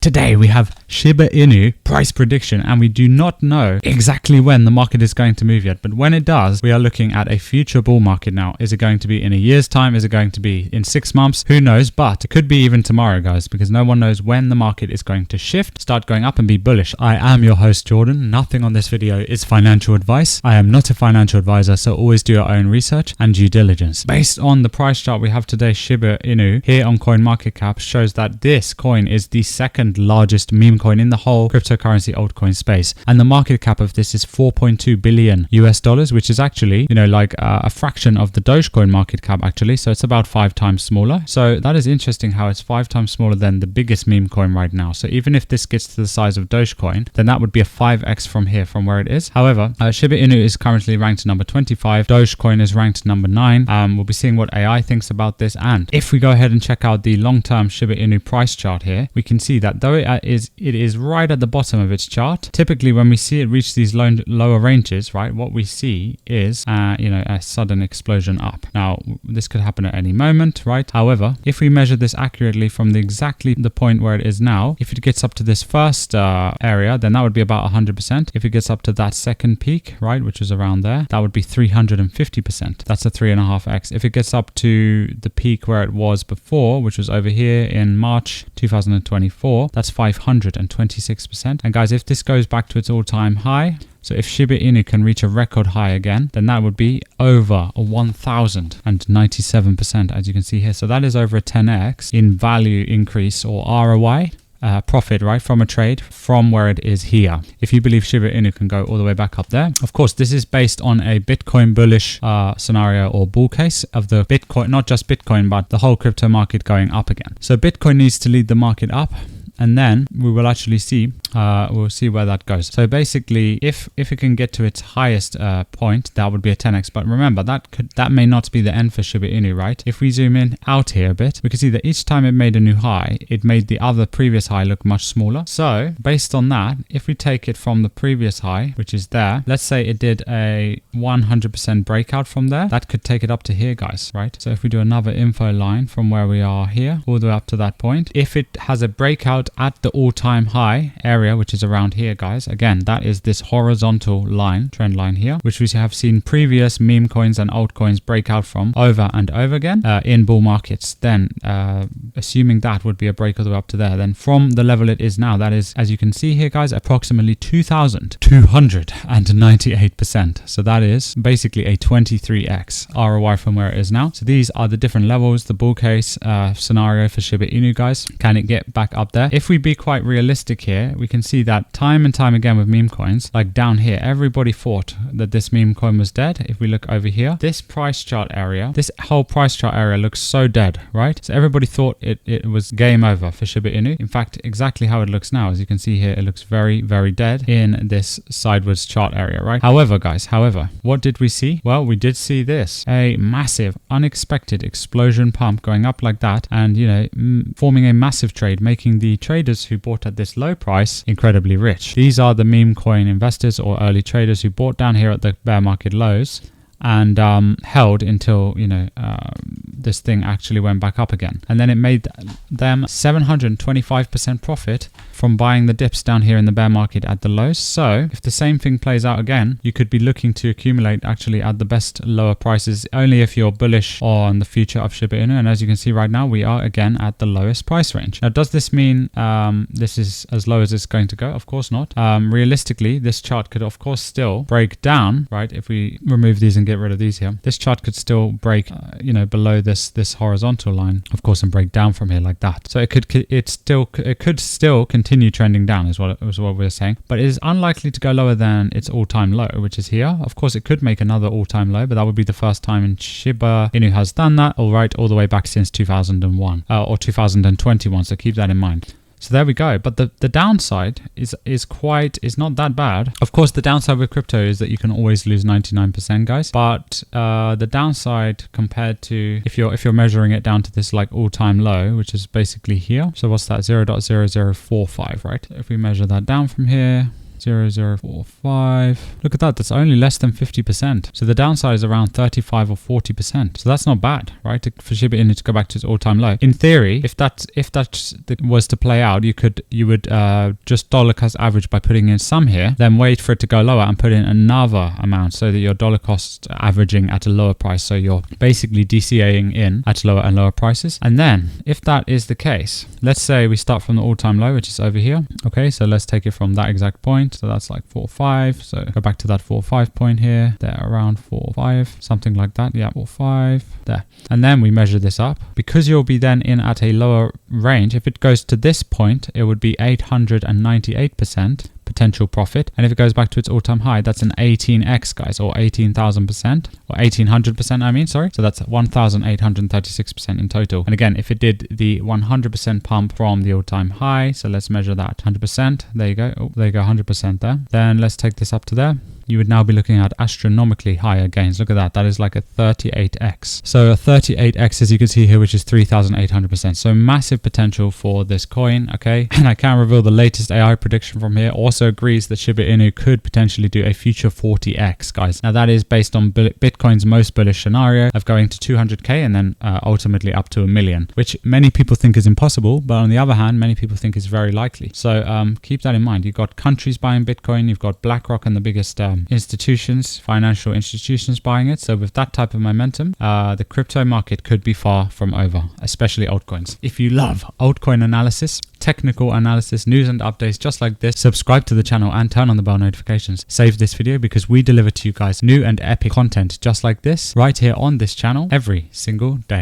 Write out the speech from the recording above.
Today we have Shiba Inu price prediction, and we do not know exactly when the market is going to move yet, but when it does, we are looking at a future bull market now. Is it going to be in a year's time? Is it going to be in 6 months? Who knows? But it could be even tomorrow, guys, because no one knows when the market is going to shift, start going up and be bullish. I am your host, Jordan. Nothing on this video is financial advice. I am not a financial advisor, so always do your own research and due diligence. Based on the price chart we have today, Shiba Inu here on CoinMarketCap shows that this coin is the second largest meme coin in the whole cryptocurrency altcoin space, and the market cap of this is 4.2 billion US dollars, which is actually, like a fraction of the Dogecoin market cap actually. So it's about 5 times smaller. So that is interesting how it's 5 times smaller than the biggest meme coin right now. So even if this gets to the size of Dogecoin, then that would be a 5x from here, from where it is. However, Shiba Inu is currently ranked number 25. Dogecoin is ranked number 9. We'll be seeing what AI thinks about this. And if we go ahead and check out the long-term Shiba Inu price chart here, we can see that though it is right at the bottom of its chart, typically when we see it reach these lower ranges, right, what we see is a sudden explosion up. Now this could happen at any moment, right? However, if we measure this accurately from exactly the point where it is now, if it gets up to this first area, then that would be about 100%. If it gets up to that second peak, right, which is around there, that would be 350%. That's a 3.5x. If it gets up to the peak where it was before, which was over here in March 2024, that's 526%. And guys, if this goes back to its all-time high, so if Shiba Inu can reach a record high again, then that would be over 1097%, as you can see here. So that is over a 10x in value increase, or ROI. Profit, right, from a trade from where it is here. If you believe Shiba Inu can go all the way back up there, of course, this is based on a Bitcoin bullish scenario or bull case of the Bitcoin, not just Bitcoin, but the whole crypto market going up again. So Bitcoin needs to lead the market up, and then we will actually see we'll see where that goes. So basically, if it can get to its highest point, that would be a 10x. But remember, that may not be the end for Shiba Inu, right? If we zoom in out here a bit, we can see that each time it made a new high, it made the other previous high look much smaller. So based on that, if we take it from the previous high, which is there, let's say it did a 100% breakout from there, that could take it up to here, guys, right? So if we do another info line from where we are here all the way up to that point, if it has a breakout at the all-time high area, which is around here, guys, again, that is this horizontal line, trend line here, which we have seen previous meme coins and altcoins break out from over and over again in bull markets. Then assuming that would be a break all the way up to there, then from the level it is now, that is, as you can see here, guys, approximately 2,298%. So that is basically a 23x ROI from where it is now. So these are the different levels, the bull case scenario for Shiba Inu, guys. Can it get back up there? If we be quite realistic here, we can see that time and time again with meme coins, like down here, everybody thought that this meme coin was dead. If we look over here, this price chart area, this whole price chart area looks so dead, right? So everybody thought it was game over for Shiba Inu. In fact, exactly how it looks now, as you can see here, it looks very, very dead in this sideways chart area, right? However, guys, what did we see? Well, we did see this, a massive, unexpected explosion pump going up like that, and forming a massive trade, making the traders who bought at this low price incredibly rich. These are the meme coin investors or early traders who bought down here at the bear market lows and held until this thing actually went back up again, and then it made them 725% profit from buying the dips down here in the bear market at the lows. So if the same thing plays out again, you could be looking to accumulate actually at the best lower prices, only if you're bullish on the future of Shiba Inu. And as you can see right now, we are again at the lowest price range. Now, does this mean this is as low as it's going to go? Of course not. Realistically, this chart could of course still break down, right? If we remove these and get rid of these here, this chart could still break below this horizontal line, of course, and break down from here like that. So it could still continue trending down, is what we're saying, but it is unlikely to go lower than its all-time low, which is here. Of course, it could make another all-time low, but that would be the first time in Shiba Inu has done that, all the way back since 2001 or 2021. So keep that in mind. So there we go. But the downside is not that bad. Of course, the downside with crypto is that you can always lose 99%, guys. But the downside compared to if you're measuring it down to this like all-time low, which is basically here. So what's that? 0.0045, right? If we measure that down from here, 0.0045. Look at that. That's only less than 50%. So the downside is around 35 or 40%. So that's not bad, right? For Shiba Inu to go back to its all-time low. In theory, if that was to play out, you would just dollar cost average by putting in some here, then wait for it to go lower and put in another amount so that your dollar cost averaging at a lower price. So you're basically DCAing in at lower and lower prices. And then if that is the case, let's say we start from the all-time low, which is over here. Okay, so let's take it from that exact point. So that's like 4.5. So go back to that 4.5 point here. There, around 4.5, something like that. Yeah, 4.5 there. And then we measure this up because you'll be then in at a lower range. If it goes to this point, it would be 898% potential profit. And if it goes back to its all-time high, that's an 18x, guys, or 18,000%, or 1,800%, I mean, sorry. So that's 1,836% in total. And again, if it did the 100% pump from the all-time high, so let's measure that 100%. There you go. Oh, there you go, 100% there. Then let's take this up to there. You would now be looking at astronomically higher gains. Look at that. That is like a 38x. So a 38x, as you can see here, which is 3,800%. So massive potential for this coin, okay? And I can reveal the latest AI prediction from here. Also agrees that Shiba Inu could potentially do a future 40x, guys. Now that is based on Bitcoin's most bullish scenario of going to 200K and then ultimately up to 1 million, which many people think is impossible. But on the other hand, many people think is very likely. So keep that in mind. You've got countries buying Bitcoin. You've got BlackRock and the biggest financial institutions buying it. So with that type of momentum, the crypto market could be far from over, especially altcoins. If you love altcoin analysis, technical analysis, news and updates just like this, subscribe to the channel and turn on the bell notifications. Save this video because we deliver to you guys new and epic content just like this right here on this channel every single day.